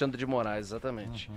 Alexandre de Moraes, exatamente.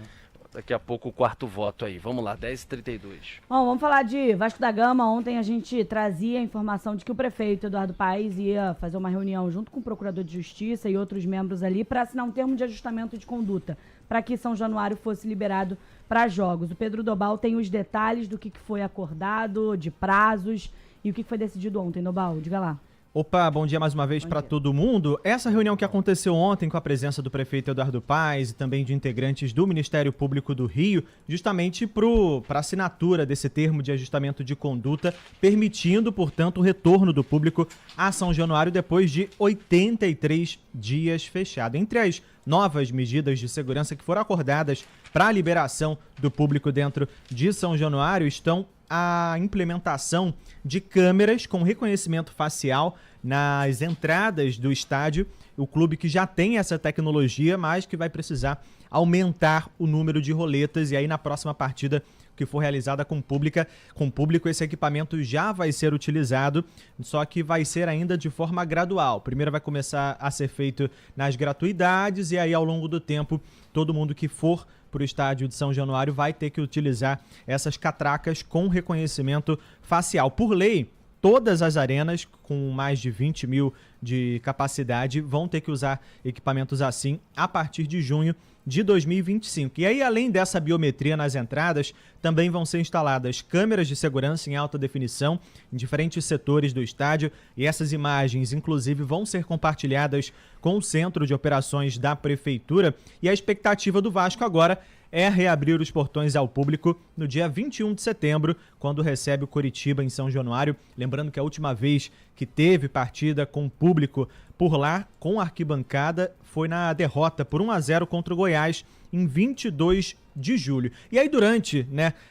Daqui a pouco o quarto voto aí. Vamos lá, 10h32. Bom, vamos falar de Vasco da Gama. Ontem a gente trazia a informação de que o prefeito Eduardo Paes ia fazer uma reunião junto com o procurador de justiça e outros membros ali para assinar um termo de ajustamento de conduta para que São Januário fosse liberado para jogos. O Pedro Dobal tem os detalhes do que foi acordado, de prazos e o que foi decidido ontem. Dobal, diga lá. Opa, bom dia mais uma vez para todo mundo. Essa reunião que aconteceu ontem com a presença do prefeito Eduardo Paes e também de integrantes do Ministério Público do Rio, justamente para assinatura desse termo de ajustamento de conduta, permitindo, portanto, o retorno do público a São Januário depois de 83 dias fechado. Entre as novas medidas de segurança que foram acordadas para a liberação do público dentro de São Januário estão a implementação de câmeras com reconhecimento facial nas entradas do estádio. O clube que já tem essa tecnologia, mas que vai precisar aumentar o número de roletas, e aí na próxima partida que for realizada com público, esse equipamento já vai ser utilizado, só que vai ser ainda de forma gradual. Primeiro vai começar a ser feito nas gratuidades e aí ao longo do tempo todo mundo que for para o estádio de São Januário vai ter que utilizar essas catracas com reconhecimento facial. Por lei, todas as arenas com mais de 20 mil de capacidade vão ter que usar equipamentos assim a partir de junho de 2025. E aí, além dessa biometria nas entradas, também vão ser instaladas câmeras de segurança em alta definição em diferentes setores do estádio, e essas imagens, inclusive, vão ser compartilhadas com o Centro de Operações da Prefeitura. E a expectativa do Vasco agora é reabrir os portões ao público no dia 21 de setembro, quando recebe o Coritiba em São Januário. Lembrando que a última vez que teve partida com público por lá, com arquibancada, foi na derrota por 1-0 contra o Goiás em 22 de julho. E aí, durante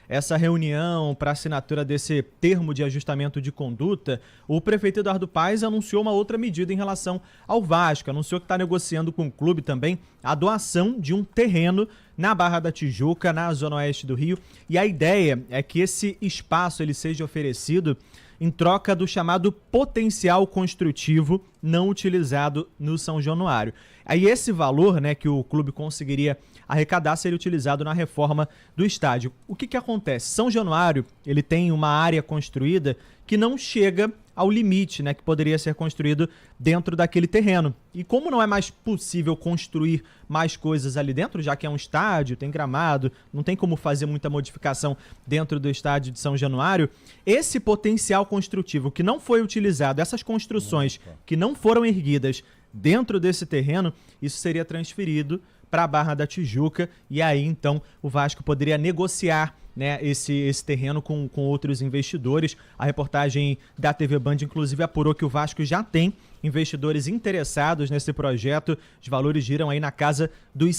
essa reunião para assinatura desse termo de ajustamento de conduta, o prefeito Eduardo Paes anunciou uma outra medida em relação ao Vasco. Anunciou que está negociando com o clube também a doação de um terreno na Barra da Tijuca, na zona oeste do Rio. E a ideia é que esse espaço ele seja oferecido em troca do chamado potencial construtivo não utilizado no São Januário. Aí esse valor que o clube conseguiria arrecadar seria utilizado na reforma do estádio. O que acontece? São Januário ele tem uma área construída que não chega ao limite que poderia ser construído dentro daquele terreno. E como não é mais possível construir mais coisas ali dentro, já que é um estádio, tem gramado, não tem como fazer muita modificação dentro do estádio de São Januário, esse potencial construtivo que não foi utilizado, essas construções que não foram erguidas dentro desse terreno, isso seria transferido para a Barra da Tijuca, e aí então o Vasco poderia negociar esse terreno com outros investidores. A reportagem da TV Band, inclusive, apurou que o Vasco já tem investidores interessados nesse projeto. Os valores giram aí na casa dos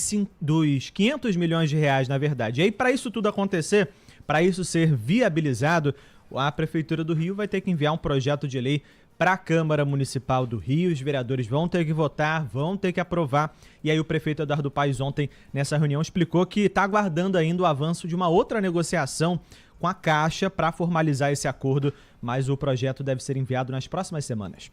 500 milhões de reais, na verdade. E aí, para isso tudo acontecer, para isso ser viabilizado, a Prefeitura do Rio vai ter que enviar um projeto de lei para a Câmara Municipal do Rio. Os vereadores vão ter que votar, vão ter que aprovar. E aí o prefeito Eduardo Paes ontem, nessa reunião, explicou que está aguardando ainda o avanço de uma outra negociação com a Caixa para formalizar esse acordo, mas o projeto deve ser enviado nas próximas semanas.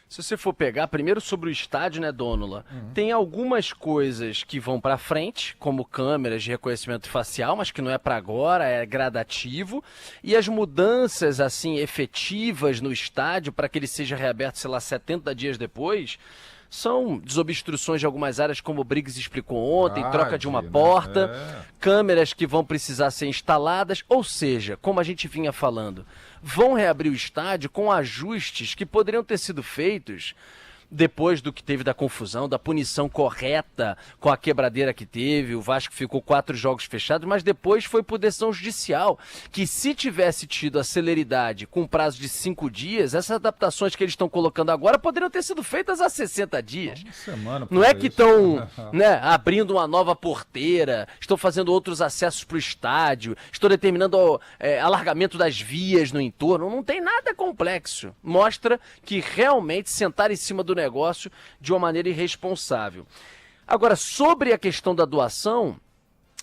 Se você for pegar, primeiro sobre o estádio, Dônula, tem algumas coisas que vão para frente, como câmeras de reconhecimento facial, mas que não é para agora, é gradativo, e as mudanças, assim, efetivas no estádio, para que ele seja reaberto, sei lá, 70 dias depois, são desobstruções de algumas áreas, como o Briggs explicou ontem, troca de uma porta, câmeras que vão precisar ser instaladas, ou seja, como a gente vinha falando, vão reabrir o estádio com ajustes que poderiam ter sido feitos depois do que teve da confusão, da punição correta com a quebradeira que teve. O Vasco ficou 4 jogos fechados, mas depois foi por decisão judicial, que se tivesse tido a celeridade com prazo de 5 dias, essas adaptações que eles estão colocando agora poderiam ter sido feitas há 60 dias. Não é que estão abrindo uma nova porteira, estão fazendo outros acessos para o estádio, estão determinando alargamento das vias no entorno. Não tem nada complexo. Mostra que realmente sentaram em cima do negócio de uma maneira irresponsável. Agora, sobre a questão da doação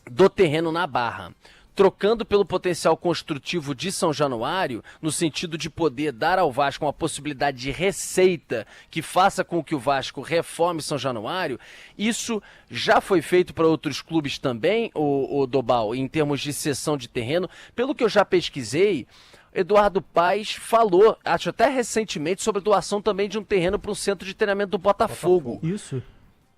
do terreno na Barra, trocando pelo potencial construtivo de São Januário, no sentido de poder dar ao Vasco uma possibilidade de receita que faça com que o Vasco reforme São Januário, isso já foi feito para outros clubes também, o Dobal, em termos de cessão de terreno. Pelo que eu já pesquisei, Eduardo Paes falou, acho até recentemente, sobre doação também de um terreno para um centro de treinamento do Botafogo. Isso,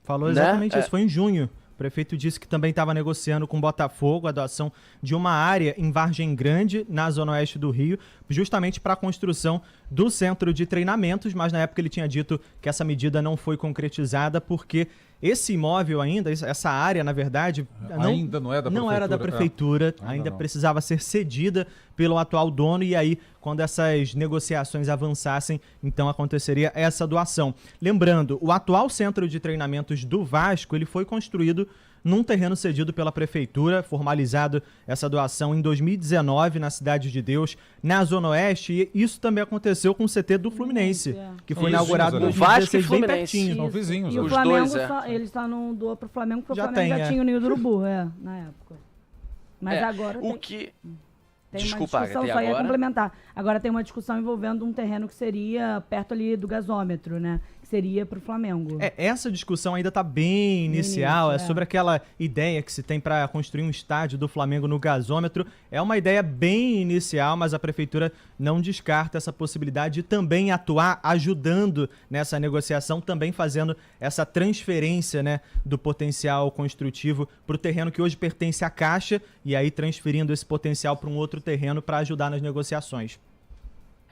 falou exatamente isso, foi em junho. O prefeito disse que também estava negociando com o Botafogo a doação de uma área em Vargem Grande, na zona oeste do Rio, justamente para a construção do centro de treinamentos, mas na época ele tinha dito que essa medida não foi concretizada porque esse imóvel ainda, essa área, na verdade, ainda não é da prefeitura. Não era da prefeitura, ainda precisava ser cedida pelo atual dono e aí, quando essas negociações avançassem, então aconteceria essa doação. Lembrando, o atual centro de treinamentos do Vasco, ele foi construído num terreno cedido pela prefeitura, formalizado essa doação em 2019 na Cidade de Deus, na Zona Oeste, e isso também aconteceu com o CT do Fluminense, que foi inaugurado em 2016, bem pertinho. São vizinhos. E o Flamengo, eles não doou pro Flamengo, porque o Flamengo já tinha o Ninho do Urubu, na época. Mas agora tem Desculpa, uma discussão, só ia complementar. Agora tem uma discussão envolvendo um terreno que seria perto ali do gasômetro, né? Que seria pro Flamengo. Essa discussão ainda tá bem inicial, é sobre aquela ideia que se tem para construir um estádio do Flamengo no gasômetro. É uma ideia bem inicial, mas a prefeitura não descarta essa possibilidade de também atuar ajudando nessa negociação, também fazendo essa transferência, né, do potencial construtivo para o terreno que hoje pertence à Caixa e aí transferindo esse potencial para um outro terreno para ajudar nas negociações.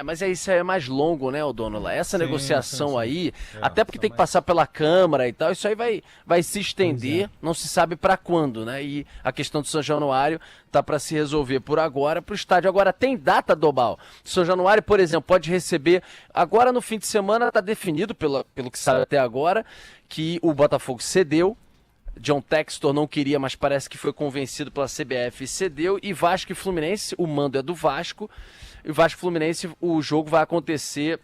Mas isso aí é mais longo, né, O'Donnell? Essa negociação aí, até porque tem que passar pela Câmara e tal, isso aí vai se estender, não se sabe para quando, né? E a questão do São Januário tá para se resolver por agora, para o estádio. Agora, tem data, Dobal? São Januário, por exemplo, pode receber, agora no fim de semana está definido, pelo que sabe até agora, que o Botafogo cedeu, John Textor não queria, mas parece que foi convencido pela CBF e cedeu, e Vasco e Fluminense, o mando é do Vasco, e o Vasco e Fluminense, o jogo vai acontecer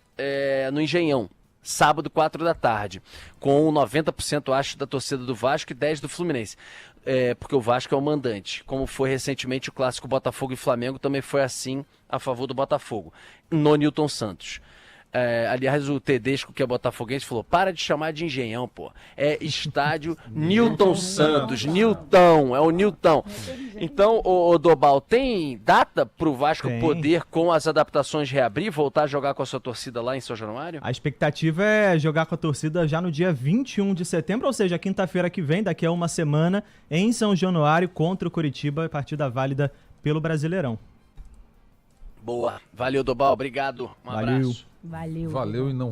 no Engenhão, sábado, 4 da tarde, com 90%, acho, da torcida do Vasco e 10% do Fluminense, porque o Vasco é o mandante, como foi recentemente o clássico Botafogo e Flamengo, também foi assim a favor do Botafogo, no Newton Santos. Aliás, o Tedesco, que é botafoguense, falou: para de chamar de Engenhão, pô. É estádio Newton Santos. Newton, é o Newton. Então, o Dobal, tem data pro Vasco poder, com as adaptações, reabrir, voltar a jogar com a sua torcida lá em São Januário? A expectativa é jogar com a torcida já no dia 21 de setembro, ou seja, quinta-feira que vem, daqui a uma semana, em São Januário, contra o Coritiba, partida válida pelo Brasileirão. Boa. Valeu, Dobal. Obrigado. Um abraço. Valeu. Valeu e não